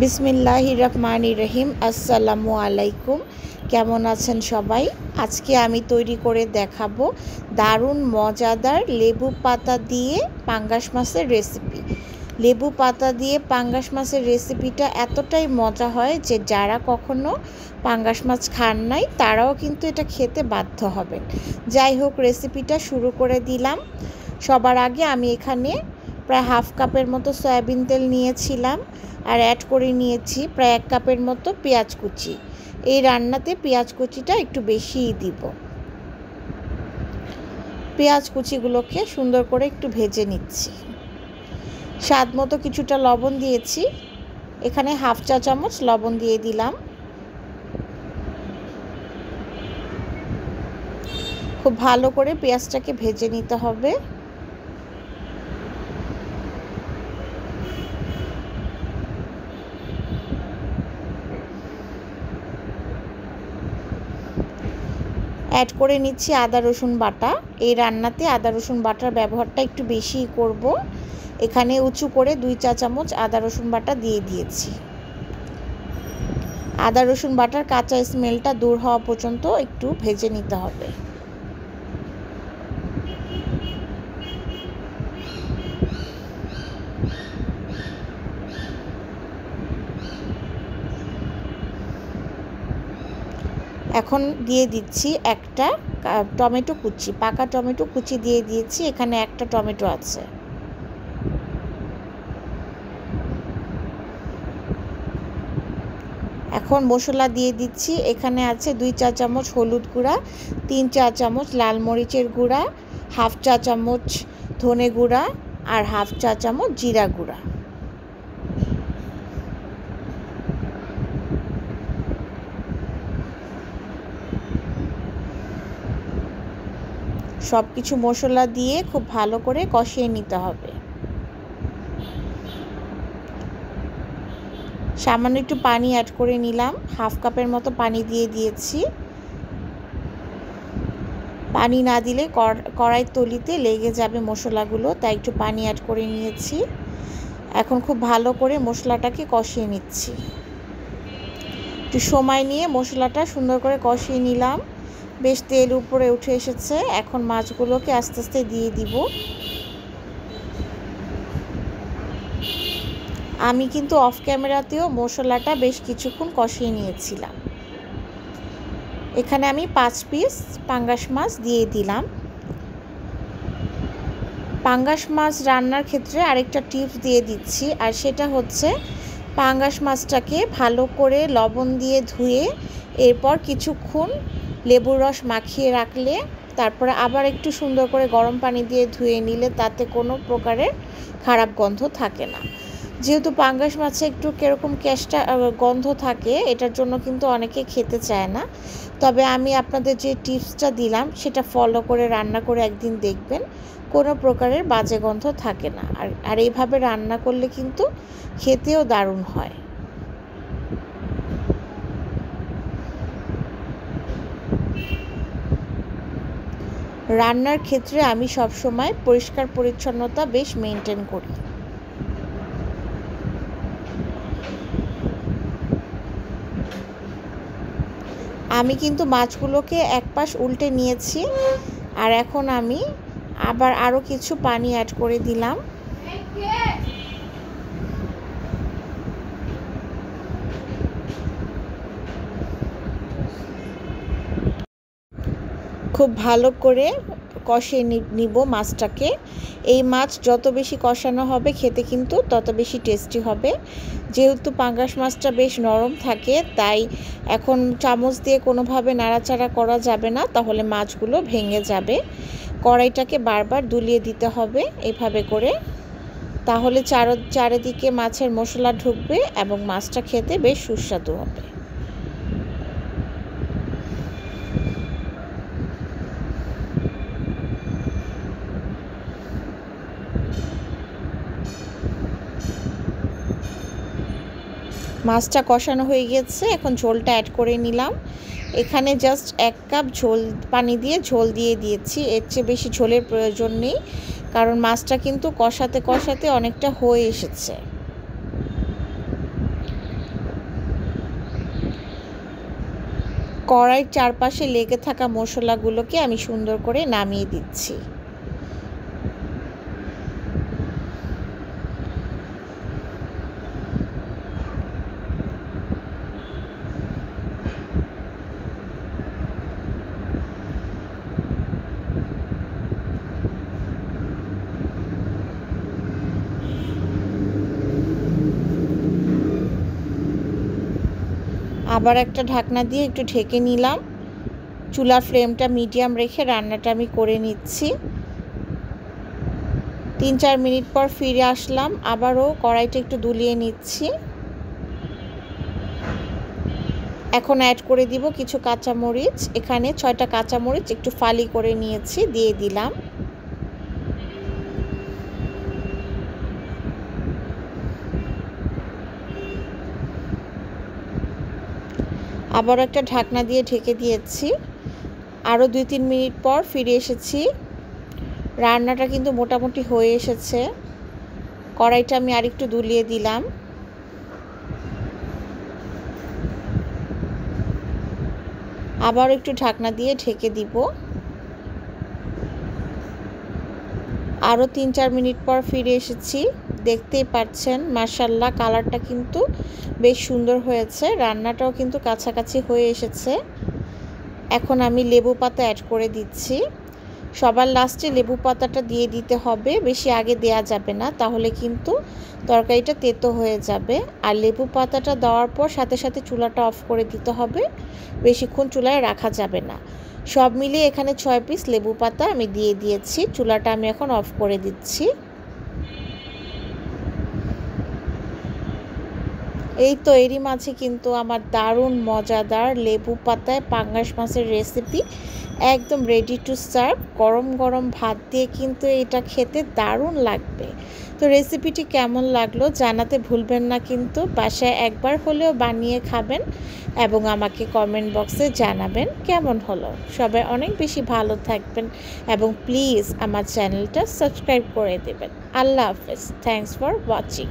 বিসমিল্লাহির রহমানির রহিম। আসসালামু আলাইকুম। কেমন আছেন সবাই? আজকে আমি তৈরি করে দেখাবো দারুণ মজাদার লেবু পাতা দিয়ে পাঙ্গাস মাছের রেসিপি। লেবু পাতা দিয়ে পাঙ্গাস মাছের রেসিপিটা এতটাই মজা হয় যে যারা কখনো পাঙ্গাস মাছ খান নাই তারাও কিন্তু এটা খেতে বাধ্য হবেন। যাই হোক, রেসিপিটা শুরু করে দিলাম। সবার আগে আমি এখানে প্রায় হাফ কাপের মতো সয়াবিন তেল নিয়েছিলাম আর অ্যাড করে নিয়েছি প্রায় 1 কাপের মতো পেঁয়াজ কুচি। এই রান্নাতে পেঁয়াজ কুচিটা একটু বেশিই দিব। পেঁয়াজ কুচিগুলোকে সুন্দর করে একটু ভেজে নিচ্ছি। স্বাদ মতো কিছুটা লবণ দিয়েছি, এখানে হাফ চা চামচ লবণ দিয়ে দিলাম। খুব ভালো করে পেঁয়াজটাকে ভেজে নিতে হবে। অ্যাড করে নিচ্ছি আদা রসুন বাটা। এই রান্নাতে আদা রসুন বাটার ব্যবহারটা একটু বেশিই করব। এখানে উঁচু করে 2 চা চামচ আদা রসুন বাটা দিয়ে দিয়েছি। আদা রসুন বাটার কাঁচা স্মেলটা দূর হওয়া পর্যন্ত একটু ভেজে নিতে হবে। এখন দিয়ে দিচ্ছি একটা টমেটো কুচি, পাকা টমেটো কুচি দিয়ে দিয়েছি। এখানে একটা টমেটো আছে। এখন মশলা দিয়ে দিচ্ছি। এখানে আছে 2 চা চামচ হলুদ গুঁড়া, 3 চা চামচ লাল মরিচের গুঁড়া, হাফ চা চামচ ধনে গুঁড়া আর হাফ চা চামচ জিরা গুঁড়া। সব কিছু মশলা দিয়ে খুব ভালো করে কষিয়ে নিতে হবে। সামান্য একটু পানি অ্যাড করে নিলাম, হাফ কাপের মতো পানি দিয়ে দিয়েছি। পানি না দিলে কড়াইয়ের তলিতে লেগে যাবে মশলাগুলো, তাই একটু পানি অ্যাড করে নিয়েছি। এখন খুব ভালো করে মশলাটাকে কষিয়ে নিচ্ছি। একটু সময় নিয়ে মশলাটা সুন্দর করে কষিয়ে নিলাম। বেশ তেল উপরে উঠে এসেছে। এখন মাছগুলোকে আস্তে আস্তে দিয়ে দিব। আমি কিন্তু অফ ক্যামেরাতেও মশলাটা বেশ কিছুক্ষণ কষিয়ে নিয়েছিলাম। এখানে আমি 5 পিস পাঙ্গাস মাছ দিয়ে দিলাম। পাঙ্গাস মাছ রান্নার ক্ষেত্রে আরেকটা টিপস দিয়ে দিচ্ছি, আর সেটা হচ্ছে পাঙ্গাস মাছটাকে ভালো করে লবণ দিয়ে ধুয়ে এরপর কিছুক্ষণ লেবুর রস মাখিয়ে রাখলে, তারপরে আবার একটু সুন্দর করে গরম পানি দিয়ে ধুয়ে নিলে তাতে কোনো প্রকারের খারাপ গন্ধ থাকে না। যেহেতু পাঙ্গাস মাছে একটু কীরকম কেষ্টা গন্ধ থাকে, এটার জন্য কিন্তু অনেকে খেতে চায় না। তবে আমি আপনাদের যে টিপসটা দিলাম সেটা ফলো করে রান্না করে একদিন দেখবেন, কোনো প্রকারের বাজে গন্ধ থাকে না। আর এইভাবে রান্না করলে কিন্তু খেতেও দারুণ হয়। রান্নার ক্ষেত্রে আমি সবসময় পরিষ্কার পরিচ্ছন্নতা বেশ মেনটেন করি। আমি কিন্তু মাছগুলোকে এক পাশ উল্টে নিয়েছি, আর এখন আমি আবার আরও কিছু পানি অ্যাড করে দিলাম। খুব ভালো করে কষিয়ে নিব মাছটাকে। এই মাছ যত বেশি কষানো হবে খেতে কিন্তু তত বেশি টেস্টি হবে। যেহেতু পাঙ্গাস মাছটা বেশ নরম থাকে, তাই এখন চামচ দিয়ে কোনোভাবে নাড়াচাড়া করা যাবে না, তাহলে মাছগুলো ভেঙে যাবে। কড়াইটাকে বারবার দুলিয়ে দিতে হবে এভাবে করে, তাহলে চারিদিকে মাছের মশলা ঢুকবে এবং মাছটা খেতে বেশ সুস্বাদু হবে। মাছটা কষানো হয়ে গেছে, এখন ঝোলটা অ্যাড করে নিলাম। এখানে জাস্ট 1 কাপ পানি দিয়ে ঝোল দিয়ে দিয়েছি। এর চেয়ে বেশি ঝোলের প্রয়োজন নেই, কারণ মাছটা কিন্তু কষাতে কষাতে অনেকটা হয়ে এসেছে। কড়াইয়ের চারপাশে লেগে থাকা মশলাগুলোকে আমি সুন্দর করে নামিয়ে দিচ্ছি। আবার একটা ঢাকনা দিয়ে একটু ঢেকে নিলাম। চুলার ফ্লেমটা মিডিয়াম রেখে রান্নাটা আমি করে নিচ্ছি। 3-4 মিনিট পর ফিরে আসলাম। আবারও কড়াইটা একটু দুলিয়ে নিচ্ছি। এখন অ্যাড করে দিব কিছু কাঁচামরিচ। এখানে 6টা কাঁচামরিচ একটু ফালি করে নিয়েছি, দিয়ে দিলাম। আবার একটা ঢাকনা দিয়ে ঢেকে দিয়েছি। আরও 2-3 মিনিট পর ফিরে এসেছি। রান্নাটা কিন্তু মোটামুটি হয়ে এসেছে। কড়াইটা আমি আরেকটু দুলিয়ে দিলাম। আবার একটু ঢাকনা দিয়ে ঢেকে দিব। আরও 3-4 মিনিট পর ফিরে এসেছি। দেখতেই পাচ্ছেন মাশাআল্লাহ কালারটা কিন্তু বেশ সুন্দর হয়েছে। রান্নাটাও কিন্তু কাছাকাছি হয়ে এসেছে। এখন আমি লেবু পাতা অ্যাড করে দিচ্ছি। সবার লাস্টে লেবু পাতাটা দিয়ে দিতে হবে, বেশি আগে দেয়া যাবে না, তাহলে কিন্তু তরকারিটা তেতো হয়ে যাবে। আর লেবু পাতাটা দেওয়ার পর সাথে সাথে চুলাটা অফ করে দিতে হবে, বেশিক্ষণ চুলায় রাখা যাবে না। সব মিলিয়ে এখানে 6 পিস লেবু পাতা আমি দিয়ে দিয়েছি। চুলাটা আমি এখন অফ করে দিচ্ছি। এই তো এরই মাঝে কিন্তু আমার দারুণ মজাদার লেবু পাতায় পাঙ্গাস মাছের রেসিপি একদম রেডি টু সার্ভ। গরম গরম ভাত দিয়ে কিন্তু এটা খেতে দারুণ লাগবে। তো রেসিপিটি কেমন লাগলো জানাতে ভুলবেন না, কিন্তু বাসায় একবার হলেও বানিয়ে খাবেন এবং আমাকে কমেন্ট বক্সে জানাবেন কেমন হলো। সবাই অনেক বেশি ভালো থাকবেন এবং প্লিজ আমার চ্যানেলটা সাবস্ক্রাইব করে দেবেন। আল্লাহ হাফেজ। Thanks for watching.